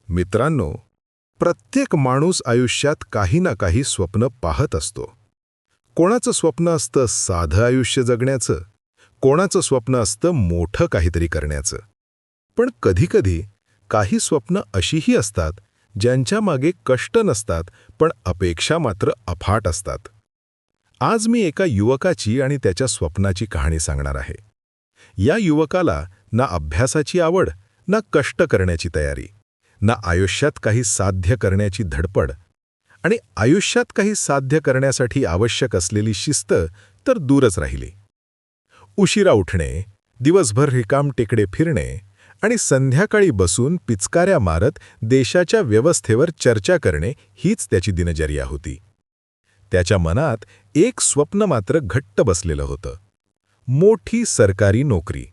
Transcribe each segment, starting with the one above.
मित्रांनो, प्रत्येक माणूस आयुष्यात काही ना काही स्वप्न पाहत असतो. कोणाचं स्वप्न असतं साधं आयुष्य जगण्याचं, कोणाचं स्वप्न असतं मोठं काहीतरी करण्याचं. पण कधीकधी काही स्वप्न अशीही असतात ज्यांच्या मागे कष्ट नसतात, पण अपेक्षा मात्र अफाट असतात. आज मी एका युवकाची आणि त्याच्या स्वप्नाची कहाणी सांगणार आहे. या युवकाला ना अभ्यासाची आवड, ना कष्ट करण्याची तयारी, ना आयुष्यात काही साध्य करण्याची धडपड, आणि आयुष्यात काही साध्य करण्यासाठी आवश्यक असलेली शिस्त तर दूरच राहिली. उशिरा उठणे, दिवसभर रिकामटेकडे फिरणे आणि संध्याकाळी बसून पिचकाऱ्या मारत देशाच्या व्यवस्थेवर चर्चा करणे हीच त्याची दिनचर्या होती. त्याच्या मनात एक स्वप्न मात्र घट्ट बसलेलं होतं. मोठी सरकारी नोकरी.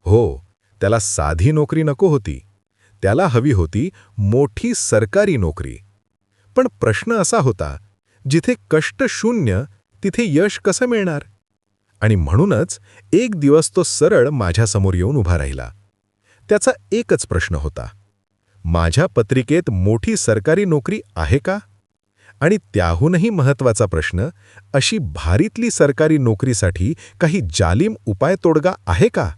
हो, त्याला साधी नोकरी नको होती. त्याला हवी होती मोठी सरकारी नोकरी. पण प्रश्न असा होता, जिथे कष्ट शून्य तिथे यश कसं मिळणार? आणि म्हणूनच एक दिवस तो सरळ माझ्यासमोर येऊन उभा राहिला. त्याचा एकच प्रश्न होता, माझ्या पत्रिकेत मोठी सरकारी नोकरी आहे का? आणि त्याहूनही महत्त्वाचा प्रश्न, अशी भारीतली सरकारी नोकरीसाठी काही जालिम उपाय तोडगा आहे का?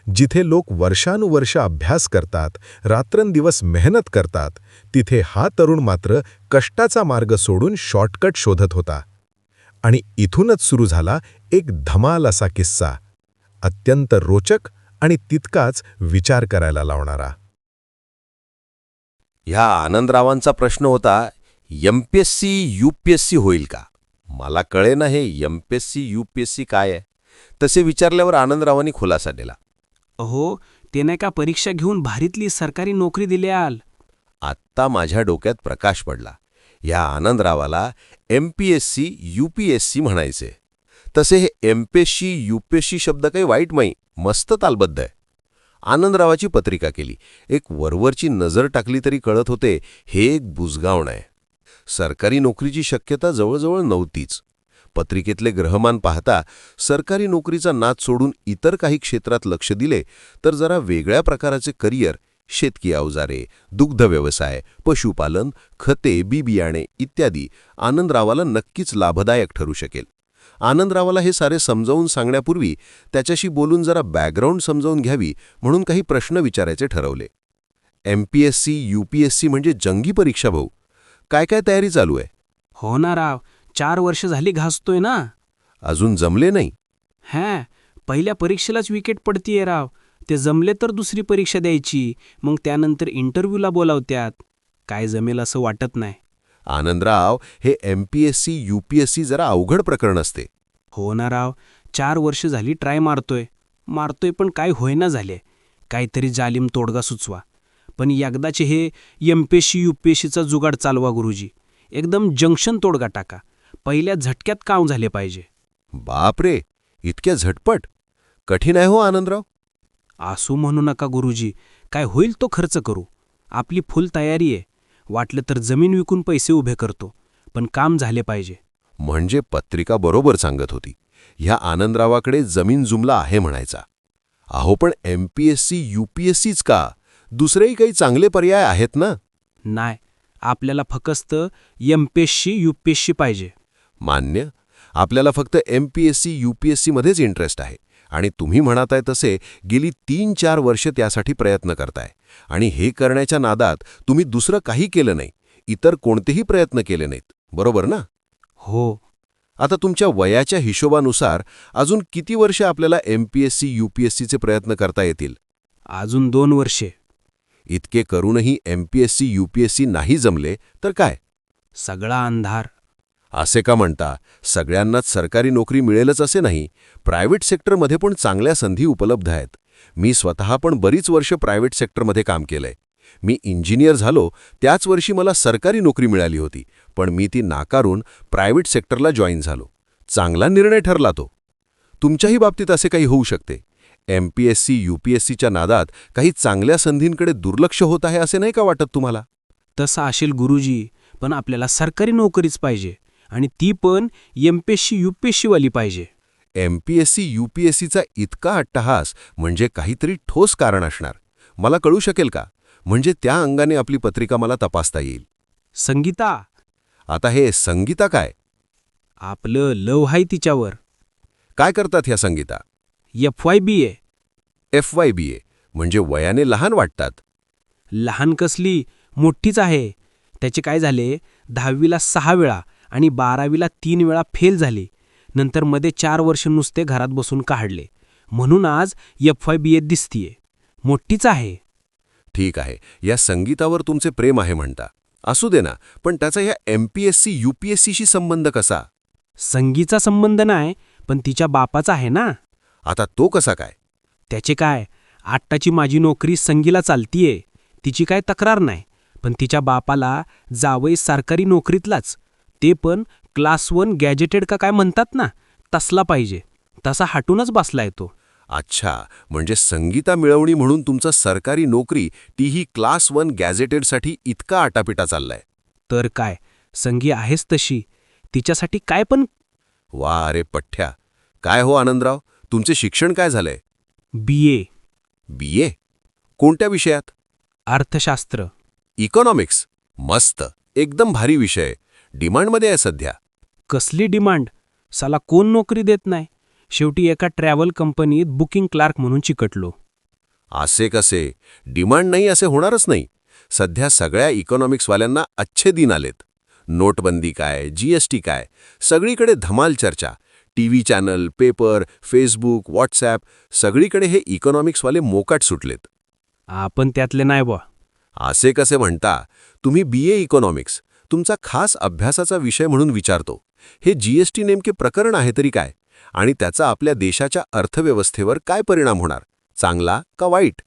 जिथे लोक वर्षानुवर्ष अभ्यास करतात, रात्रंदिवस मेहनत करतात, तिथे हा तरुण मात्र कष्टाचा मार्ग सोडून शॉर्टकट शोधत होता. आणि इथूनच सुरू झाला एक धमाल असा किस्सा, अत्यंत रोचक आणि तितकाच विचार करायला लावणारा. ह्या आनंदरावांचा प्रश्न होता, एमपीएससी यूपीएससी होईल का? मला कळेना हे एमपीएससी यूपीएससी काय आहे. तसे विचारल्यावर आनंदरावांनी खुलासा दिला. अहो, ते नाही का परीक्षा घेऊन भारीतली सरकारी नोकरी दिल्याल. आत्ता माझ्या डोक्यात प्रकाश पडला. ह्या आनंदरावाला एमपीएससी यूपीएससी म्हणायचे. तसे हे एमपीएससी यूपीएससी शब्द काही वाईट नाही, मस्त तालबद्ध आहे. आनंदरावाची पत्रिका केली. एक वरवरची नजर टाकली तरी कळत होते हे एक बुजगावण आहे. सरकारी नोकरीची शक्यता जवळजवळ नव्हतीच. पत्रिकेतले ग्रहमान पाहता सरकारी नोकरीचा नाद सोडून इतर काही क्षेत्रात लक्ष दिले तर जरा वेगळ्या प्रकाराचे करिअर, शेतकी अवजारे, दुग्ध व्यवसाय, पशुपालन, खते, बी-बियाणे इत्यादी आनंदरावाला नक्कीच लाभदायक ठरू शकेल. आनंदरावाला हे सारे समजावून सांगण्यापूर्वी त्याच्याशी बोलून जरा बॅकग्राऊंड समजावून घ्यावी म्हणून काही प्रश्न विचारायचे ठरवले. एमपीएससी यूपीएससी म्हणजे जंगी परीक्षा भाऊ. काय काय तयारी चालू आहे? हो ना राव, 4 वर्ष झाली घासतोय ना. अजून जमले नाही? पहिल्या परीक्षेलाच विकेट पडतीये राव. ते जमले तर दुसरी परीक्षा द्यायची, मग त्यानंतर इंटरव्ह्यूला बोलावत्यात. काय जमेल असं वाटत नाही. आनंदराव, हे एमपीएससी यूपीएससी जरा अवघड प्रकरण असते. हो ना राव, 4 वर्ष झाली ट्राय मारतोय पण काय होईना झाले. काहीतरी जालिम तोडगा सुचवा. पण एकदाचे हे एमपीएससी यूपीएससीचा जुगाड चालवा गुरुजी. एकदम जंक्शन तोडगा टाका. पहिल्या झटक्यात काम झाले पाहिजे. बापरे, इतक्या झटपट? कठीण आहे हो आनंदराव. आसू म्हणू नका गुरुजी, काय होईल तो खर्च करू. आपली फुल तयारी आहे. वाटलं तर जमीन विकून पैसे उभे करतो, पण काम झाले पाहिजे. म्हणजे पत्रिका बरोबर सांगत होती. ह्या आनंदरावाकडे जमीन जुमला आहे म्हणायचा. अहो, पण एमपीएससी यूपीएससीच का? दुसरेही काही चांगले पर्याय आहेत ना? नाही, आपल्याला फक्त एमपीएससी यूपीएससी पाहिजे. मान्य. आपल्याला फक्त एमपीएससी यूपीएससीमध्येच इंटरेस्ट आहे. आणि तुम्ही म्हणताय तसे गेली 3-4 वर्ष त्यासाठी प्रयत्न करताय. आणि हे करण्याच्या नादात तुम्ही दुसरं काही केलं नाही, इतर कोणतेही प्रयत्न केले नाहीत, बरोबर ना? हो. आता तुमच्या वयाच्या हिशोबानुसार अजून किती वर्ष आपल्याला एमपीएससी यूपीएससीचे प्रयत्न करता येतील? अजून 2 वर्षे. इतके करूनही एमपीएससी यूपीएससी नाही जमले तर काय? सगळा अंधार. असे का म्हणता? सगळ्यांनाच सरकारी नोकरी मिळेलच असे नाही. प्रायव्हेट सेक्टरमध्ये पण चांगल्या संधी उपलब्ध आहेत. मी स्वतः पण बरीच वर्ष प्रायव्हेट सेक्टरमध्ये काम केलंय. मी इंजिनियर झालो त्याच वर्षी मला सरकारी नोकरी मिळाली होती, पण मी ती नाकारून प्रायव्हेट सेक्टरला जॉईन झालो. चांगला निर्णय ठरला तो. तुमच्याही बाबतीत असे काही होऊ शकते. एमपीएससी यूपीएससीच्या नादात काही चांगल्या संधींकडे दुर्लक्ष होत आहे असे नाही का वाटत तुम्हाला? तसं असेल गुरुजी, पण आपल्याला सरकारी नोकरीच पाहिजे. आणि ती पण एमपीएससी यूपीएससीवाली पाहिजे. एमपीएससी यूपीएससीचा इतका अट्टहास म्हणजे काहीतरी ठोस कारण असणार. मला कळू शकेल का? म्हणजे त्या अंगाने आपली पत्रिका मला तपासता येईल. संगीता, आता हे संगीता काय? आपलं लव आहे तिच्यावर. काय करतात ह्या संगीता? FYBA. FYBA म्हणजे वयाने लहान वाटतात. लहान कसली, मोठीच आहे. त्याचे काय झाले, 10वीला 6 वेळा आणि 12वीला 3 वेळा फेल झाले. नंतर मध्ये 4 वर्ष नुसते घरात बसून काढले. म्हणून आज FYBA दिसतीये. मोठीच आहे. ठीक आहे, या संगीतावर तुमचे प्रेम आहे म्हणता. असू दे ना, पण त्याचा या MPSC UPSCशी संबंध कसा? संगीचा संबंध नाही, पण तिच्या बापाचा आहे ना. आता तो कसा काय? त्याचे काय, आत्ताची माझी नोकरी संगीला चालतीये. तिची काय तक्रार नाही, पण तिच्या बापाला जावई सरकारी नोकरीतलाच, ते पण क्लास 1 गॅजेटेड का काय म्हणतात ना, तसला पाहिजे. तसा हटूनच बसलाय तो. अच्छा, म्हणजे संगीता मिळवणी म्हणून तुमचा सरकारी नोकरी, तीही क्लास 1 गॅझेटेडसाठी इतका आटापिटा चाललाय. तर काय, संगी आहेच तशी. तिच्यासाठी काय पण. वा अरे पठ्ठ्या. काय हो आनंदराव, तुमचे शिक्षण काय झालंय? BA. BA? कोणत्या विषयात? अर्थशास्त्र. इकॉनॉमिक्स. मस्त, एकदम भारी विषय. डिमांडमध्ये आहे सध्या. कसली डिमांड? साला कोण नोकरी देत नाही. शेवटी एका ट्रॅव्हल कंपनीत बुकिंग क्लार्क म्हणून चिकटलो. असे कसे? डिमांड नाही असे होणारच नाही. सध्या सगळ्या इकॉनॉमिक्सवाल्यांना अच्छे दिन आलेत. नोटबंदी काय, GST काय, सगळीकडे धमाल चर्चा. TV channel, paper, Facebook, WhatsApp, सगळीकडे हे इकॉनॉमिक्सवाले मोकाट सुटलेत. आपण त्यातले नाही बा. असे कसे म्हणता? तुम्ही BA इकॉनॉमिक्स, तुमचा खास अभ्यासाचा विषय म्हणून विचारतो. हे GST नेमके प्रकरण आहे तरी काय? आणि त्याचा आपल्या देशाच्या अर्थव्यवस्थेवर काय परिणाम होणार? चांगला का वाईट?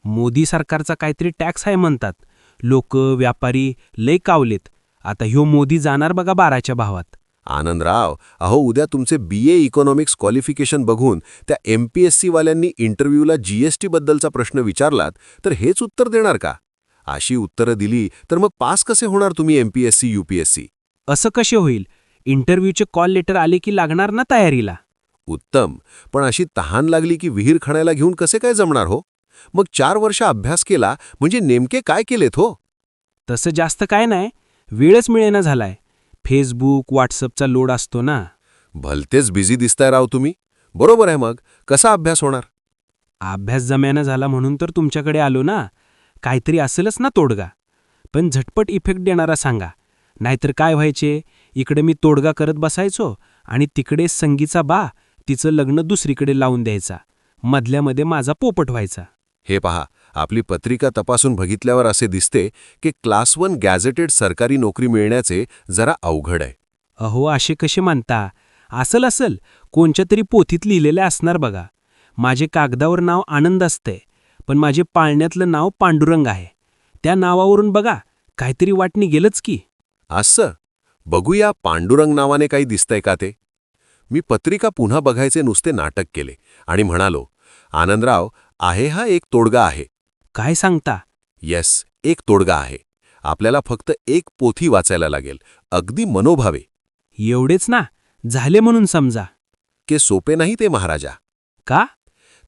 मोदी सरकारचा काहीतरी टॅक्स आहे म्हणतात. लोक, व्यापारी लय कावलेत. आता ह्यो मोदी जाणार बघा 12च्या भावात. आनंदराव, अहो उद्या तुमचे BA इकॉनॉमिक्स क्वालिफिकेशन बघून त्या MPSCवाल्यांनी इंटरव्ह्यूला GST बद्दलचा प्रश्न विचारलात तर हेच उत्तर देणार का? अशी उत्तरं दिली तर मग पास कसे होणार तुम्ही MPSC UPSC? असं कसे होईल? इंटरव्ह्यूचे कॉल लेटर आले की लागणार ना तयारीला. उत्तम, पण अशी तहान लागली की विहीर खणायला घेऊन कसे काय जमणार हो? मग 4 वर्ष अभ्यास केला म्हणजे नेमके काय केलेत हो? तसं जास्त काय नाही, वेळच मिळेना झालाय. फेसबुक, व्हॉट्सअपचा लोड असतो ना. भलतेच बिझी दिसताय राव तुम्ही. बरोबर आहे, मग कसा अभ्यास होणार? अभ्यास जम्यानं झाला म्हणून तर तुमच्याकडे आलो ना. काहीतरी असेलच ना तोडगा. पण झटपट इफेक्ट देणारा सांगा. नाहीतर काय व्हायचे, इकडे मी तोडगा करत बसायचो आणि तिकडे संगीचा बा तिचं लग्न दुसरीकडे लावून द्यायचा. मधल्यामध्ये माझा पोपट व्हायचा. हे पहा, आपली पत्रिका तपासून बघितल्यावर असे दिसते की क्लास 1 गॅझेटेड सरकारी नोकरी मिळण्याचे जरा अवघड आहे. अहो, असे कसे मानता? असल कोणच्या तरी पोथीत लिहिलेले असणार बघा. माझे कागदावर नाव आनंद असते, पण माझे पाळण्यातलं नाव पांडुरंग आहे. त्या नावावरून बघा, काहीतरी वाटणी गेलंच की. असं? बघूया पांडुरंग नावाने काही दिसतंय का ते. मी पत्रिका पुन्हा बघायचे नुसते नाटक केले आणि म्हणालो, आनंदराव, आहे हा एक तोडगा आहे. काय सांगता? येस, एक तोडगा आहे. आपल्याला फक्त एक पोथी वाचायला लागेल, अगदी मनोभावे. एवढेच ना? झाले म्हणून समजा. के सोपे नाही ते महाराजा. का?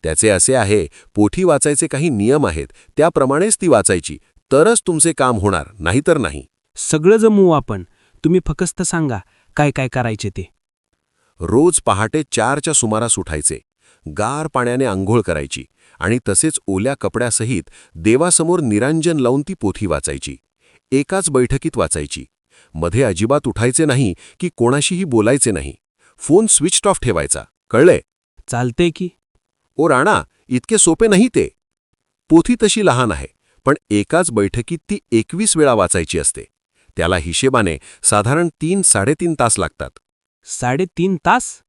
त्याचे असे आहे, पोथी वाचायचे काही नियम आहेत, त्याप्रमाणेच ती वाचायची, तरच तुमचे काम होणार, नाहीतर नाही. सगळं जमवू आपण. तुम्ही फक्त सांगा काय काय करायचे ते. रोज पहाटे 4च्या सुमारास उठायचे, गार पाण्याने आंघोळ करायची आणि तसेच ओल्या कपड्यासहित देवासमोर निरांजन लावून ती पोथी वाचायची. एकाच बैठकीत वाचायची. मध्ये अजिबात उठायचे नाही की कोणाशीही बोलायचे नाही. फोन स्विच ऑफ ठेवायचा. कळले? चालते की. ओ राणा, इतके सोपे नाही ते. पोथी तशी लहान आहे, पण एकाच बैठकीत ती 21 वेळा वाचायची असते. त्याला हिशेबाने साधारण 3-3.5 तास लागतात. 3.5 तास?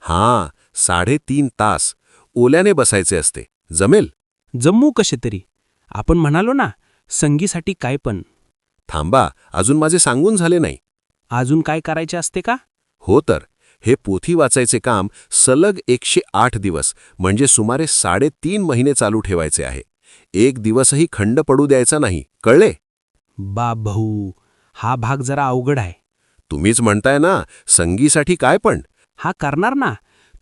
हां, 3.5 तास. ओल्याने बसायचे असते. जमेल? जम्मू कसे तरी. आपण म्हणालो ना, संगीसाठी काय पण. थांबा, अजून माझे सांगून झाले नाही. अजून काय करायचे असते का? हो तर, हे पोथी वाचायचे काम सलग 108 दिवस म्हणजे सुमारे 3.5 महिने चालू ठेवायचे आहे. एक दिवसही खंड पडू द्यायचा नाही. कळले? भाऊ, हा भाग जरा अवघड आहे. तुम्हीच म्हणताय ना, संगीसाठी काय पण. हा करणार ना.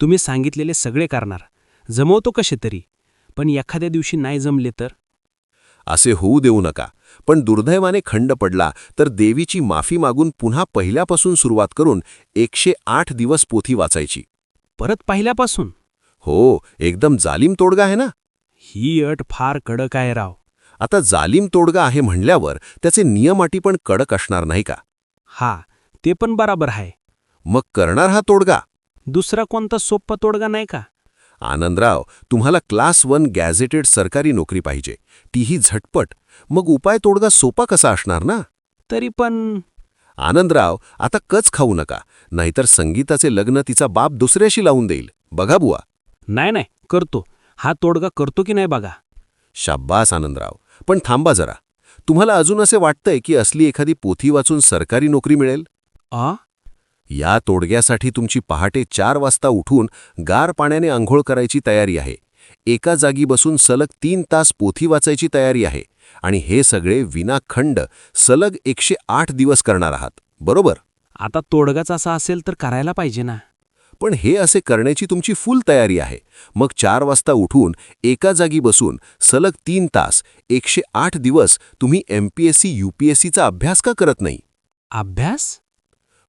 तुम्ही सांगितलेले सगळे करणार. जमवतो कसे तरी. पण एखाद्या दिवशी नाही जमले तर? असे होऊ देऊ नका. पण दुर्दैवाने खंड पडला तर देवीची माफी मागून पुन्हा पहिल्यापासून सुरुवात करून 108 दिवस पोथी वाचायची. परत पहिल्यापासून? हो, एकदम जालीम तोडगा आहे ना. ही अट फार कडक आहे राव. आता जालीम तोडगा आहे म्हणल्यावर त्याचे नियम अटी पण कडक असणार नाही का? हा, ते पण बराबर आहे. मग करणार हा तोडगा? दुसरा कोणता सोप्पा तोडगा नाही का? आनंदराव, तुम्हाला क्लास 1 गॅझेटेड सरकारी नोकरी पाहिजे, तीही झटपट. मग उपाय तोडगा सोपा कसा असणार ना? तरी पण आनंदराव, आता कच खाऊ नका, नाहीतर संगीताचे लग्न तिचा बाप दुसऱ्याशी लावून देईल. बघा बुवा. नाही, करतो. हा तोडगा करतो की नाही बघा. शाब्बास आनंदराव. पण थांबा जरा. तुम्हाला अजून असे वाटतंय की असली एखादी पोथी वाचून सरकारी नोकरी मिळेल? या तोडग्यासाठी तुमची पहाटे 4 वाजता उठून गार पाण्याने आंघोळ करायची तयारी आहे. एका जागी बसून सलग 3 तास पोथी वाचायची तयारी आहे. आणि हे सगळे विनाखंड सलग 108 दिवस करणार आहात, बरोबर? आता तोडगाच असा असेल तर करायला पाहिजे ना. पण हे असे करण्याची तुमची फुल तयारी आहे. मग 4 वाजता उठून एका जागी बसून सलग 3 तास 108 दिवस तुम्ही MPSC UPSCचा अभ्यास का करत नाही? अभ्यास?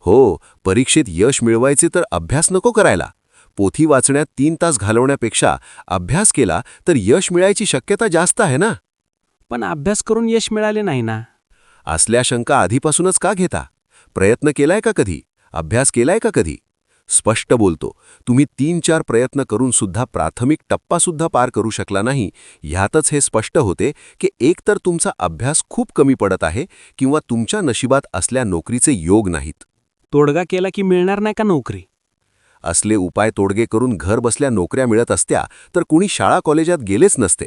हो, परीक्षेत यश मिळवायचे तर अभ्यास नको करायला. पोथी वाचण्यात 3 तास घालवण्यापेक्षा अभ्यास केला तर यश मिळायची शक्यता जास्त आहे ना. पण अभ्यास करून यश मिळाले नाही ना. असल्या शंका आधीपासूनच का घेता? प्रयत्न केलाय का कधी? अभ्यास केलाय का कधी? स्पष्ट बोलतो, तुम्ही 3-4 प्रयत्न करून सुद्धा प्राथमिक टप्पासुद्धा पार करू शकला नाही. ह्यातच हे स्पष्ट होते की एकतर तुमचा अभ्यास खूप कमी पडत आहे किंवा तुमच्या नशिबात असल्या नोकरीचे योग नाहीत. तोडगा केला की मिळणार नाही का नोकरी? असले उपाय तोडगे करून घर बसल्या नोकऱ्या मिळत असत्या तर कुणी शाळा कॉलेजात गेलेच नसते.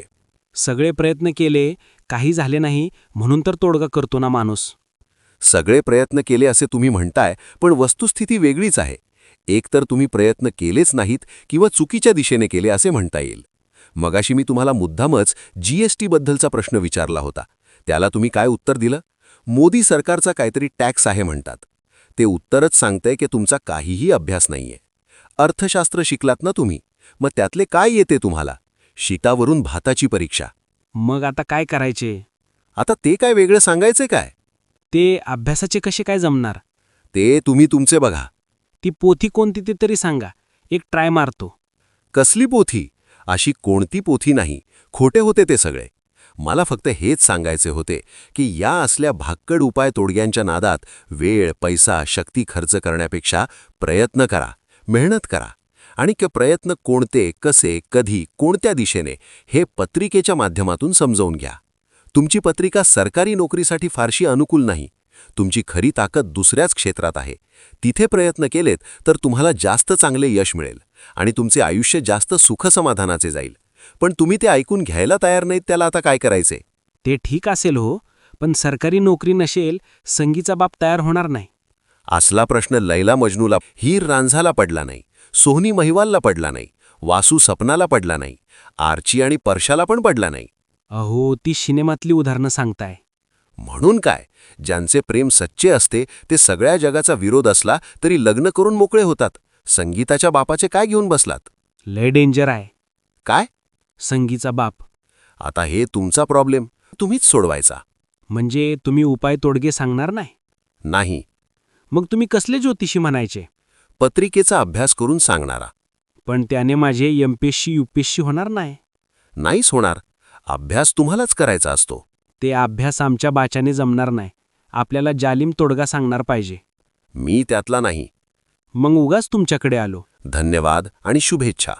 सगळे प्रयत्न केले, काही झाले नाही, म्हणून तर तोडगा करतो ना माणूस. सगळे प्रयत्न केले असे तुम्ही म्हणताय, पण वस्तुस्थिती वेगळीच आहे. एकतर तुम्ही प्रयत्न केलेच नाहीत किंवा चुकीच्या दिशेने केले असे म्हणता येईल. मगाशी मी तुम्हाला मुद्दामच GST बद्दलचा प्रश्न विचारला होता. त्याला तुम्ही काय उत्तर दिलं? मोदी सरकारचा काहीतरी टॅक्स आहे म्हणतात. ते उत्तरच सांगतंय की तुमचा काहीही अभ्यास नाहीये. अर्थशास्त्र शिकलात ना तुम्ही, मग त्यातले काय येते तुम्हाला? शीटावरून भाताची परीक्षा. मग आता काय करायचे? आता ते काय वेगळं सांगायचे काय? ते अभ्यासाचे कसे काय जमणार? ते तुम्ही तुमचे बघा. ती पोथी कोणती ते तरी सांगा, एक ट्राय मारतो. कसली पोथी? अशी कोणती पोथी नाही. खोटे होते ते सगळे. मला फक्त हेच सांगायचे होते की या असल्या भाक्कड उपाय तोडग्यांच्या नादात वेळ, पैसा, शक्ती खर्च करण्यापेक्षा प्रयत्न करा, मेहनत करा. आणि प्रयत्न कोणते, कसे, कधी, कोणत्या दिशेने हे पत्रिकेच्या माध्यमातून समजावून घ्या. तुमची पत्रिका सरकारी नोकरीसाठी फारशी अनुकूल नाही. तुमची खरी ताकद दुसऱ्याच क्षेत्रात आहे. तिथे प्रयत्न केलेत तर तुम्हाला जास्त चांगले यश मिळेल आणि तुमचे आयुष्य जास्त सुखसमाधानाचे जाईल. पण तुम्ही ते ऐकून घ्यायला तयार नाहीत, त्याला आता काय करायचे? ते ठीक असेल हो, पण सरकारी नोकरी नसेल, संगीचा बाप तयार होणार नाही. असला प्रश्न लैला मजनूला, हीर रांझाला पडला नाही, सोहनी महिवालला पडला नाही, वासू सपनाला पडला नाही, आर्ची आणि परशाला पण पडला नाही. अहो, ती सिनेमातली उदाहरणं सांगताय. म्हणून काय, ज्यांचे प्रेम सच्चे असते ते सगळ्या जगाचा विरोध असला तरी लग्न करून मोकळे होतात. संगीताच्या बापाचे काय घेऊन बसलात? लय डेंजर आहे काय? संगीचा बाप. आता हे तुमचा प्रॉब्लेम, तुम्हीच सोडवायचा. म्हणजे तुम्ही उपाय तोडगे सांगणार नाही? नाही. मग तुम्ही कसले ज्योतिषी म्हणायचे? पत्रिकेचा अभ्यास करून सांगणारा. पण त्याने माझे MPSC UPSC होणार नाही. नाहीच होणार. अभ्यास तुम्हालाच करायचा असतो. ते अभ्यास आमच्या बाच्याने जमणार नाही. आपल्याला जालिम तोडगा सांगणार पाहिजे. मी त्यातला नाही. मग उगाच तुमच्याकडे आलो. धन्यवाद आणि शुभेच्छा.